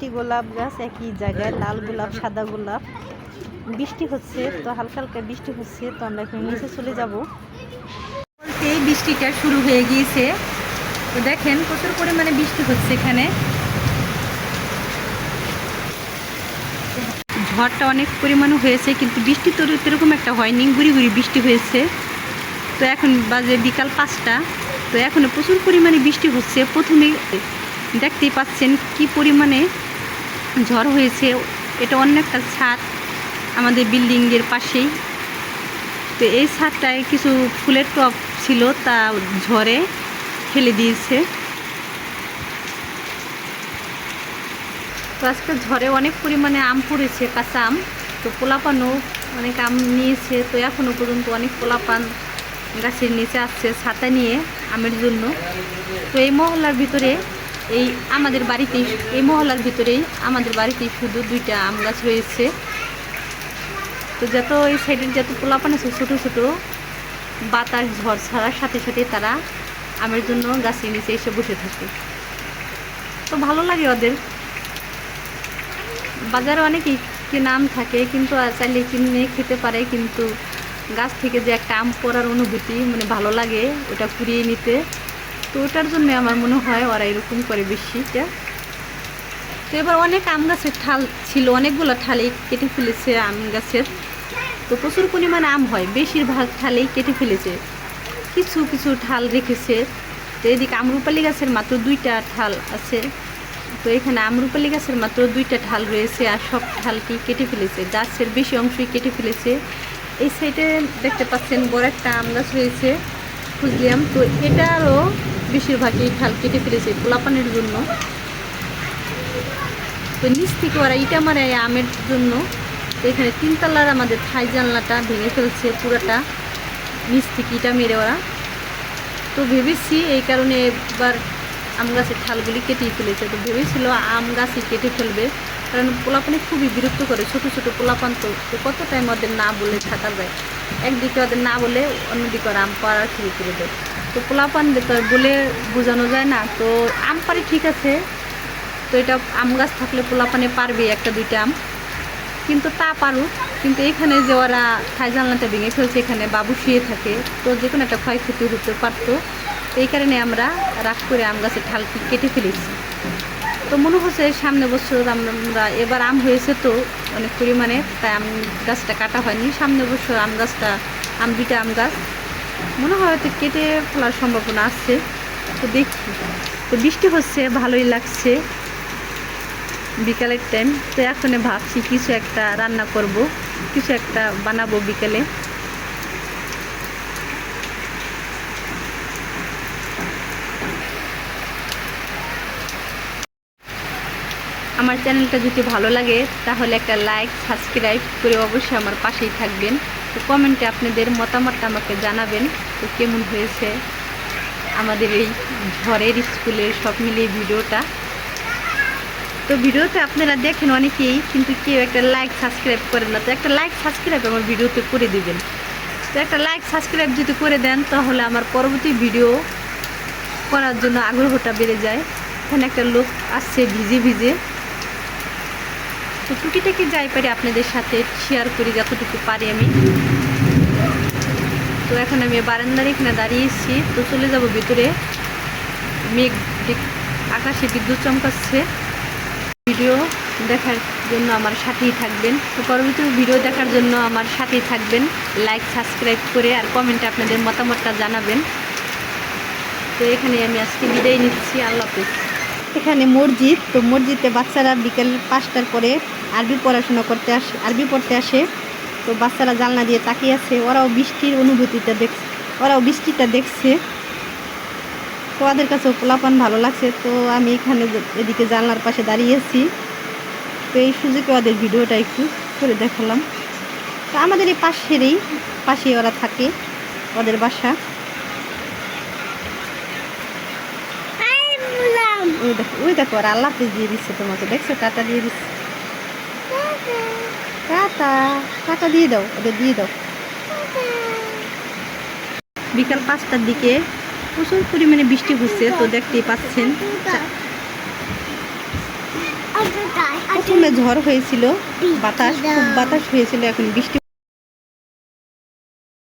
দুইটি গোলাপ গাছ একই জায়গায়, লাল গোলাপ সাদা গোলাপ। বৃষ্টি হচ্ছে, তো হালকা হালকা বৃষ্টি হচ্ছে, তো আমরা এখন নিচে চলে যাব। এই বৃষ্টিটা শুরু হয়ে গিয়েছে, তো দেখেন প্রচুর পরিমাণে বৃষ্টি হচ্ছে এখানে। ঝড়টা অনেক পরিমাণে হয়েছে, কিন্তু বৃষ্টি তো এরকম একটা হয়নি, গুড়ি গুড়ি বৃষ্টি হয়েছে। তো এখন বাজে বিকাল 5টা, তো এখনও প্রচুর পরিমাণে বৃষ্টি হচ্ছে। প্রথমে দেখতেই পাচ্ছেন কি পরিমাণে ঝড় হয়েছে। এটা অন্য একটা ছাদ আমাদের বিল্ডিংয়ের পাশেই। তো এই ছাদটায় কিছু ফুলের টব ছিল, তা ঝড়ে ফেলে দিয়েছে। তো আজকে ঝড়ে অনেক পরিমাণে আম পড়েছে, কাঁচা আম। তো পোলাপানও অনেক আম নিয়েছে। তো এখনও পর্যন্ত অনেক পোলাপান গাছের নিচে আসছে ছাতা নিয়ে আমের জন্য। তো এই মহল্লার ভিতরে এই মহল্লার ভিতরেই আমাদের বাড়িতেই শুধু 2টা আম গাছ রয়েছে। তো যত এই সাইডের যত পোলাপান আছে ছোটো ছোটো, বাতাস ঝড় ছাড়ার সাথে সাথে তারা আমের জন্য গাছের নিচে এসে বসে থাকে। তো ভালো লাগে ওদের। বাজারে অনেকেই কিনে আম থাকে, কিন্তু চাইলে কিনে খেতে পারে, কিন্তু গাছ থেকে যে একটা আম পড়ার অনুভূতি, মানে ভালো লাগে ওটা কুড়িয়ে নিতে। তো ওটার জন্য আমার মনে হয় ওরা এরকম করে বেশিটা। তো এবার অনেক আম গাছের ঠাল ছিল, অনেকগুলো ঠালেই কেটে ফেলেছে আম গাছের। তো প্রচুর পরিমাণে আম হয়, বেশিরভাগ ঠালেই কেটে ফেলেছে, কিছু কিছু ঠাল রেখেছে। তো এদিকে আমরুপালি গাছের মাত্র 2টা ঠাল আছে। তো এখানে আমরুপালি গাছের মাত্র 2টা ঠাল রয়েছে, আর সব ঠালটি কেটে ফেলেছে, গাছের বেশি অংশই কেটে ফেলেছে। এই সাইডে দেখতে পাচ্ছেন বড় একটা আম গাছ রয়েছে, খুঁজলি আম। তো এটারও বেশিরভাগই ঠাল কেটে ফেলেছে পোলাপানের জন্য। তো নিচ থেকে ওরা ইটা মারে আমের জন্য। তো এখানে 3 তলার আমাদের থাই জানলাটা ভেঙে ফেলছে পুরাটা, নিচ থেকে ইটা মেরে ওরা। তো ভেবেছি এই কারণে এবার আম গাছের ঠালগুলি কেটেই ফেলেছে। তো ভেবেছিল আম গাছই কেটে ফেলবে, কারণ পোলাপানে খুবই বিরক্ত করে, ছোটো ছোটো পোলাপান। তো কত টাইম ওদের না বলে থাকা যায়, একদিকে ওদের না বলে অন্যদিকে ওরা আম পাড়া শুরু করে দেয়। তো পোলাপান তো বলে বোঝানো যায় না। তো আম পারে ঠিক আছে, তো এটা আম গাছ থাকলে পোলাপানে পারবে 1-2টা আম, কিন্তু তা পারুক। কিন্তু এখানে যে ওরা থাই জানলাটা ভেঙে ফেলছে, এখানে বাবু শুয়ে থাকে, তো যে কোনো একটা ক্ষয়ক্ষতি হতে পারতো। এই কারণে আমরা রাগ করে আম গাছের ঠালটি কেটে ফেলেছি। তো মনে হচ্ছে সামনে বছর আমরা এবার আম হয়েছে তো অনেক পরিমাণে, তাই আম গাছটা কাটা হয়নি। সামনে বছর আম গাছটা 2টা আম গাছ মনে হয় হয়তো কেটে ফেলার সম্ভাবনা আছে। তো দেখি। তো বৃষ্টি হচ্ছে, ভালোই লাগছে বিকালের টাইম। তো এখন ভাবছি কিছু একটা রান্না করব, কিছু একটা বানাবো বিকেলে। আমার চ্যানেলটা যদি ভালো লাগে তাহলে একটা লাইক সাবস্ক্রাইব করে অবশ্যই আমার পাশেই থাকবেন। তো কমেন্টে আপনাদের মতামতটা আমাকে জানাবেন, তো কেমন হয়েছে আমাদের এই ঝড়ের স্কুলের সব মিলিয়ে ভিডিওটা। তো ভিডিওতে আপনারা দেখেন অনেকেই, কিন্তু কেউ একটা লাইক সাবস্ক্রাইব করেন না। তো একটা লাইক সাবস্ক্রাইব আমার ভিডিওতে করে দিবেন। তো একটা লাইক সাবস্ক্রাইব যদি করে দেন তাহলে আমার পরবর্তী ভিডিও করার জন্য আগ্রহটা বেড়ে যায়। এখানে একটা লোক আসছে ভিজে ভিজে। তো টুকিটাকি যাই পারি আপনাদের সাথে শেয়ার করি যতটুকু পারি আমি। তো এখন আমি বারান্দার এখানে দাঁড়িয়েছি, তো চলে যাব ভিতরে। মেঘ আকাশে বিদ্যুৎ চমকাচ্ছে। ভিডিও দেখার জন্য আমার সাথেই থাকবেন। তো পরবর্তী ভিডিও দেখার জন্য আমার সাথেই থাকবেন, লাইক সাবস্ক্রাইব করে, আর কমেন্টে আপনাদের মতামতটা জানাবেন। তো এখানে আমি আজকে বিদায় নিচ্ছি, আল্লাহ হাফেজ। এখানে মসজিদ, তো মসজিদে বাচ্চারা বিকেল 5টার পরে আরবি পড়াশোনা করতে আসে, আরবি পড়তে আসে। তো বাচ্চারা জানলা দিয়ে তাকিয়ে আছে, ওরাও বৃষ্টিটা দেখছে। তো ওদের কাছেও পোলাপান ভালো লাগছে। তো আমি এখানে এদিকে জানলার পাশে দাঁড়িয়েছি। তো এই সুযোগে ওদের ভিডিওটা একটু করে দেখালাম। তো আমাদের এই পাশেই ওরা থাকে, ওদের বাসা। ওই দেখো ওরা আল্লাহ হাফেজ দিয়ে দিচ্ছে তোমাকে, দেখছো? টাটা দিয়ে দিচ্ছে, টাটা দিয়ে দাও, ওদের দিয়ে দাও। বিকাল 5টার দিকে প্রচুর পরিমাণে বৃষ্টি হচ্ছে, তো দেখতেই পাচ্ছেন। প্রথমে ঝড় হয়েছিল, বাতাস খুব বাতাস হয়েছিল, এখন বৃষ্টি